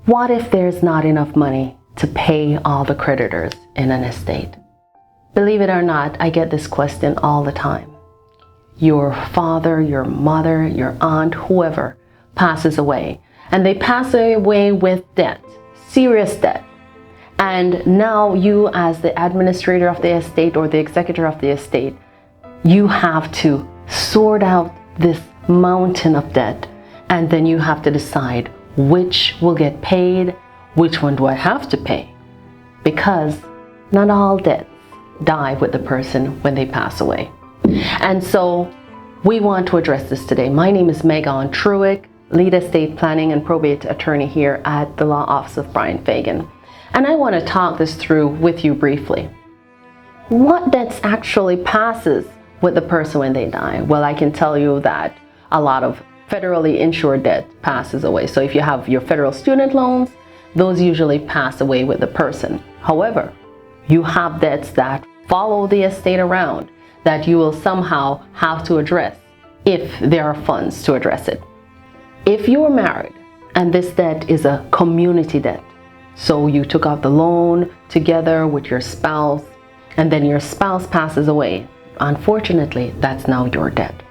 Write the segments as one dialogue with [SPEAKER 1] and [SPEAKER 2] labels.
[SPEAKER 1] What if there's not enough money to pay all the creditors in an estate? Believe it or not, I get this question all the time. Your father, your mother, your aunt, whoever passes away, and they pass away with debt, serious debt. And now you, as the administrator of the estate or the executor of the estate, you have to sort out this mountain of debt, and then you have to decide which will get paid, which one do I have to pay? Because not all debts die with the person when they pass away. And so we want to address this today. My name is Megone Trewick, lead estate planning and probate attorney here at the law office of Bryan Fagan. And I want to talk this through with you briefly. What debts actually passes with the person when they die? Well, I can tell you that a lot of federally insured debt passes away. So if you have your federal student loans, those usually pass away with the person. However, you have debts that follow the estate around that you will somehow have to address if there are funds to address it. If you are married and this debt is a community debt, so you took out the loan together with your spouse and then your spouse passes away, unfortunately, that's now your debt.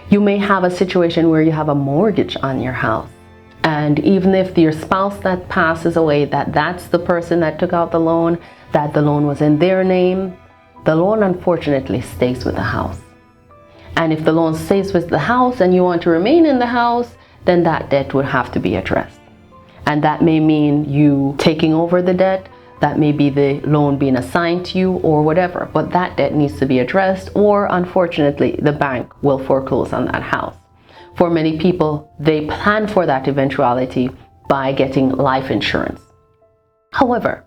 [SPEAKER 1] You may have a situation where you have a mortgage on your house, and even if your spouse that passes away, that's the person that took out the loan, that the loan was in their name, the loan unfortunately stays with the house. And if the loan stays with the house and you want to remain in the house, then that debt would have to be addressed. And that may mean you taking over the debt, that may be the loan being assigned to you or whatever, but that debt needs to be addressed, or unfortunately the bank will foreclose on that house. For many people, they plan for that eventuality by getting life insurance. However,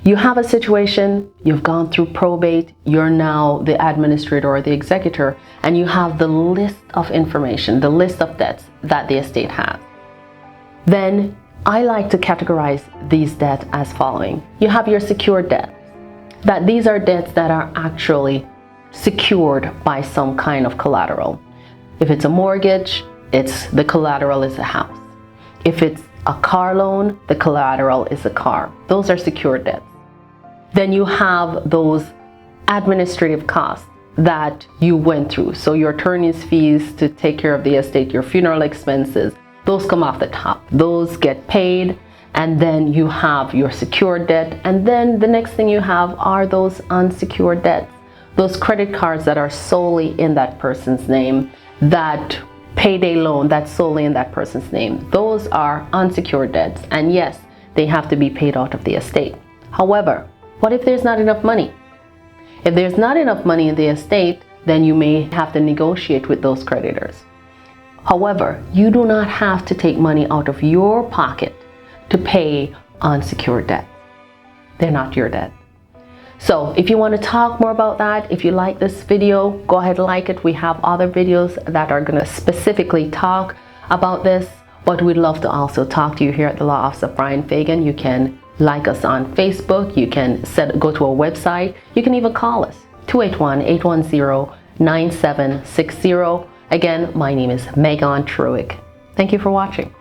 [SPEAKER 1] you have a situation, you've gone through probate, you're now the administrator or the executor, and you have the list of information, the list of debts that the estate has. Then I like to categorize these debts as following. You have your secured debts, that these are debts that are actually secured by some kind of collateral. If it's a mortgage, the collateral is a house. If it's a car loan, the collateral is a car. Those are secured debts. Then you have those administrative costs that you went through. So your attorney's fees to take care of the estate, your funeral expenses, those come off the top. Those get paid, and then you have your secured debt. And then the next thing you have are those unsecured debts, those credit cards that are solely in that person's name, that payday loan that's solely in that person's name. Those are unsecured debts, and yes, they have to be paid out of the estate. However, what if there's not enough money? If there's not enough money in the estate, then you may have to negotiate with those creditors. However, you do not have to take money out of your pocket to pay unsecured debt. They're not your debt. So if you want to talk more about that, if you like this video, go ahead and like it. We have other videos that are going to specifically talk about this, but we'd love to also talk to you here at the law office of Bryan Fagan. You can like us on Facebook, you can go to our website, you can even call us, 281-810-9760. Again, my name is Megone Trewick. Thank you for watching.